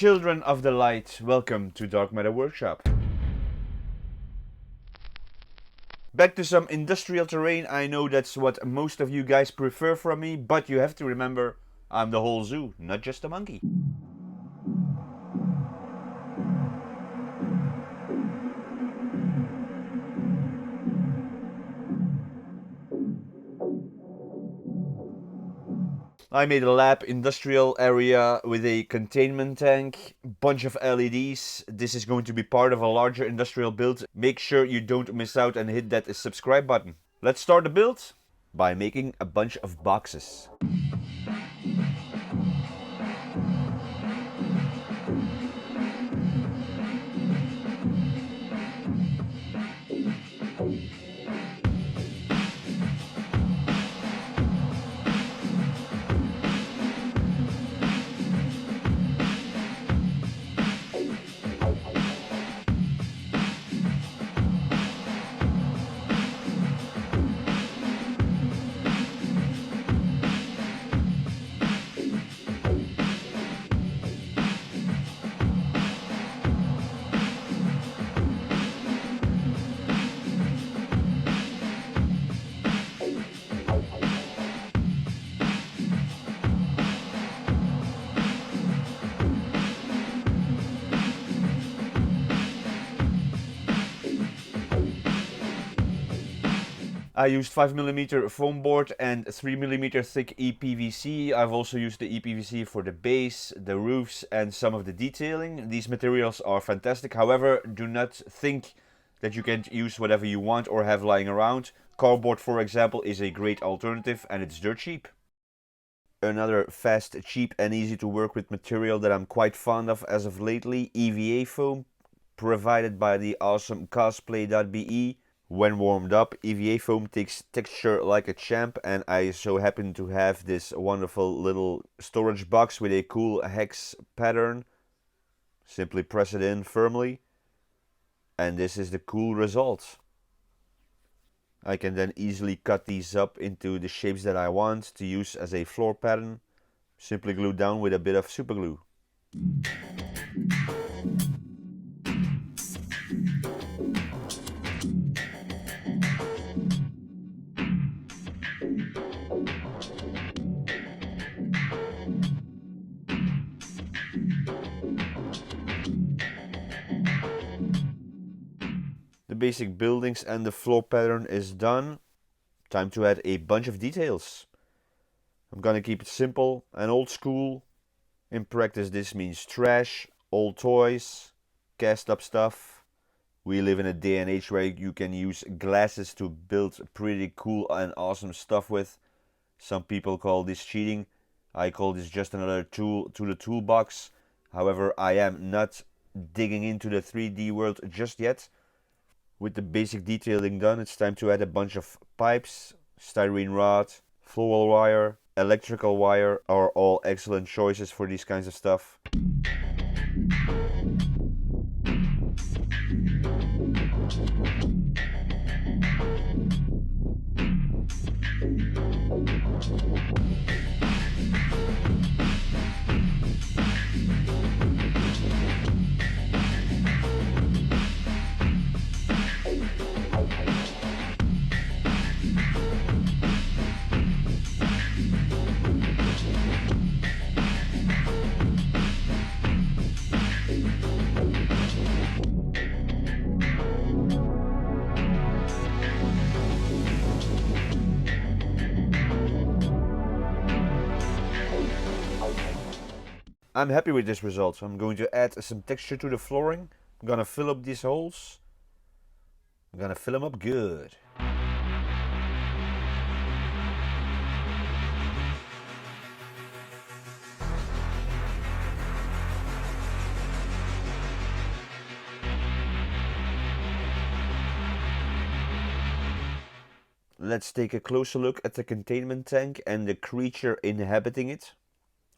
Children of the light, welcome to Dark Matter Workshop. Back to some industrial terrain. I know that's what most of you guys prefer from me, but you have to remember, I'm the whole zoo, not just a monkey. I made a lab industrial area with a containment tank, bunch of LEDs. This is going to be part of a larger industrial build. Make sure you don't miss out and hit that subscribe button. Let's start the build by making a bunch of boxes. I used 5mm foam board and 3mm thick EPVC. I've also used the EPVC for the base, the roofs and some of the detailing. These materials are fantastic. However, do not think that you can use whatever you want or have lying around. Cardboard, for example, is a great alternative and it's dirt cheap. Another fast, cheap and easy to work with material that I'm quite fond of as of lately, EVA foam, provided by the awesome cosplay.be. When warmed up, EVA foam takes texture like a champ, and I so happen to have this wonderful little storage box with a cool hex pattern. Simply press it in firmly, and this is the cool result. I can then easily cut these up into the shapes that I want to use as a floor pattern. Simply glue down with a bit of super glue. The basic buildings and the floor pattern is done. Time to add a bunch of details. I'm gonna keep it simple and old school. In practice this means trash, old toys, cast up stuff. We live in a day and age where you can use glasses to build pretty cool and awesome stuff with. Some people call this cheating. I call this just another tool to the toolbox. However, I am not digging into the 3D world just yet. With the basic detailing done, it's time to add a bunch of pipes. Styrene rod, floral wire, electrical wire are all excellent choices for these kinds of stuff. I'm happy with this result. I'm going to add some texture to the flooring. I'm gonna fill up these holes. I'm gonna fill them up good. Let's take a closer look at the containment tank and the creature inhabiting it.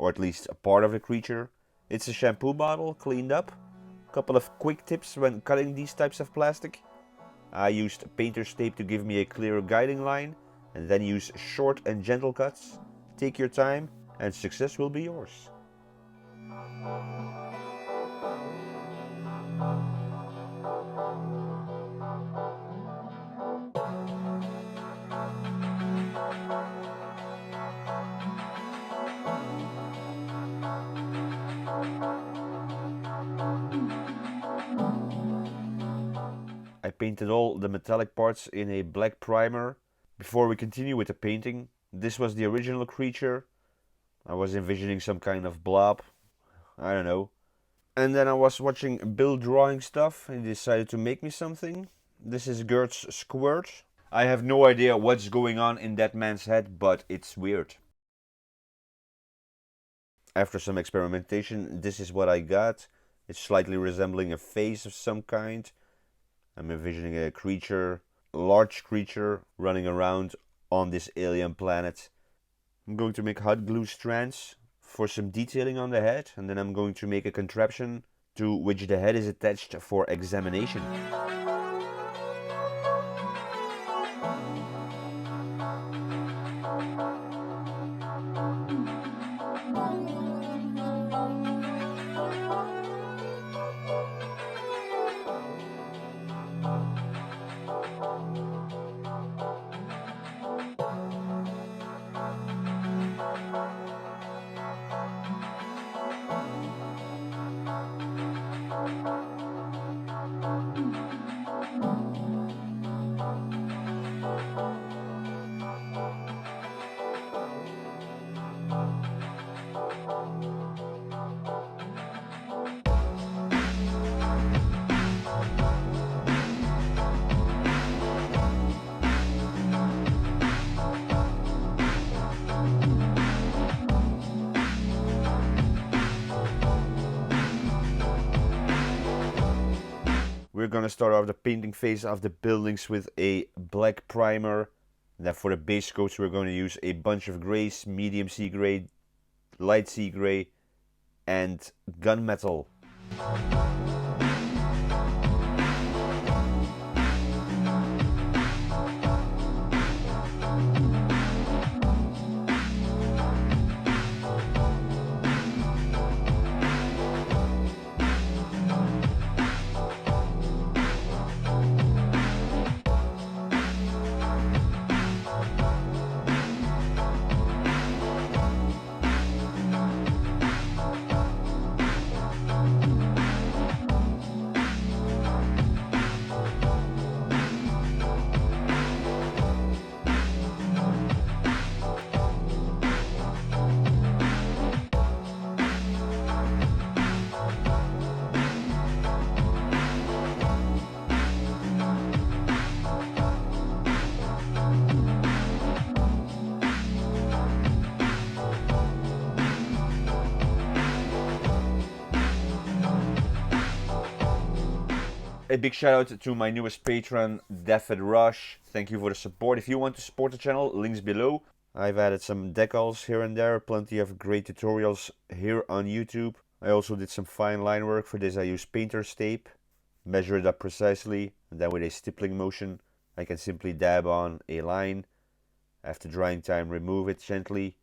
Or at least a part of the creature. It's a shampoo bottle, cleaned up. Couple of quick tips when cutting these types of plastic. I used painter's tape to give me a clearer guiding line, and then use short and gentle cuts. Take your time and success will be yours. painted all the metallic parts in a black primer. Before we continue with the painting, this was the original creature. I was envisioning some kind of blob, I don't know. And then I was watching Bill drawing stuff and he decided to make me something. This is Gert's squirt. I have no idea what's going on in that man's head, but it's weird. After some experimentation, this is what I got. It's slightly resembling a face of some kind. I'm envisioning a creature, a large creature, running around on this alien planet. I'm going to make hot glue strands for some detailing on the head, and then I'm going to make a contraption to which the head is attached for examination. We're gonna start off the painting phase of the buildings with a black primer. Then for the base coats we're going to use a bunch of grays, medium sea gray, light sea gray, and gunmetal. A big shout out to my newest patron, David Rush. Thank you for the support. If you want to support the channel, links below. I've added some decals here and there, plenty of great tutorials here on YouTube. I also did some fine line work. For this I use painter's tape, measure it up precisely, and then with a stippling motion I can simply dab on a line. After drying time, remove it gently,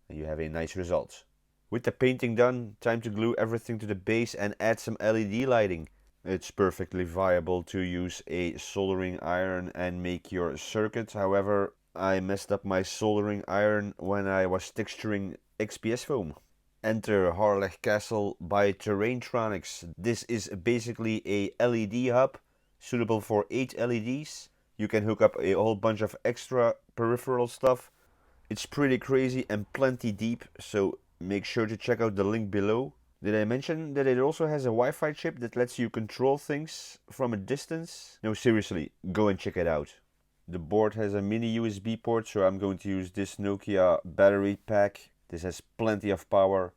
and you have a nice result. With the painting done, time to glue everything to the base and add some LED lighting. It's perfectly viable to use a soldering iron and make your circuit. However, I messed up my soldering iron when I was texturing XPS foam. Enter Harlech Castle by Terraintronics. This is basically a LED hub suitable for 8 LEDs. You can hook up a whole bunch of extra peripheral stuff. It's pretty crazy and plenty deep, so make sure to check out the link below. Did I mention that it also has a Wi-Fi chip that lets you control things from a distance? No, seriously, go and check it out. The board has a mini USB port, so I'm going to use this Nokia battery pack. This has plenty of power.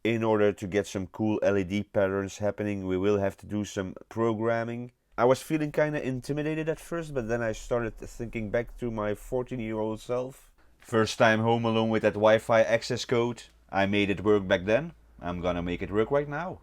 In order to get some cool LED patterns happening, we will have to do some programming. I was feeling kinda intimidated at first, but then I started thinking back to my 14-year-old self. First time home alone with that Wi-Fi access code. I made it work back then. I'm gonna make it work right now.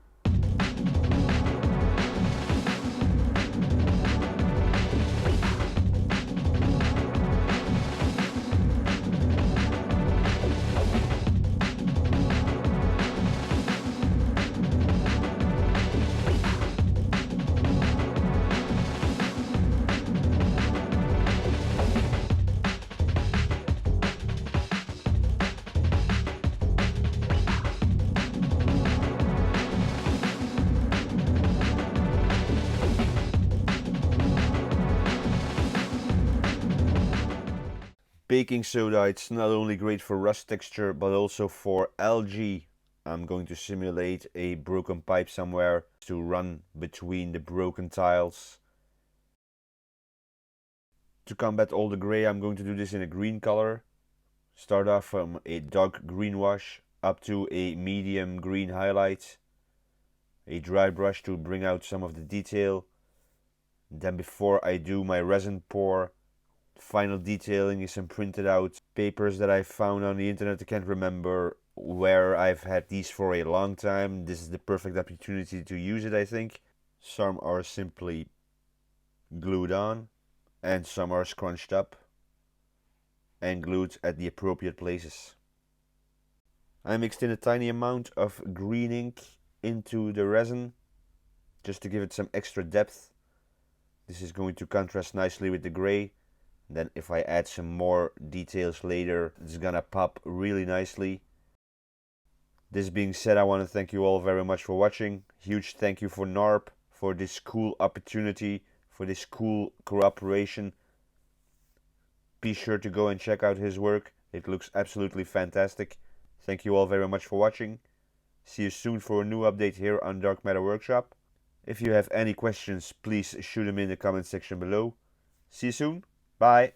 baking soda. It's not only great for rust texture, but also for algae. I'm going to simulate a broken pipe somewhere to run between the broken tiles. To combat all the gray, I'm going to do this in a green color. Start off from a dark green wash up to a medium green highlight. A dry brush to bring out some of the detail. Then before I do my resin pour, final detailing is some printed out papers that I found on the internet. I can't remember where. I've had these for a long time. This is the perfect opportunity to use it, I think. Some are simply glued on and some are scrunched up and glued at the appropriate places. I mixed in a tiny amount of green ink into the resin just to give it some extra depth. This is going to contrast nicely with the gray. Then if I add some more details later, it's gonna pop really nicely. This being said, I want to thank you all very much for watching. Huge thank you for Knarb for this cool opportunity, for this cool cooperation. Be sure to go and check out his work. It looks absolutely fantastic. Thank you all very much for watching. See you soon for a new update here on Dark Matter Workshop. If you have any questions, please shoot them in the comment section below. See you soon. Bye.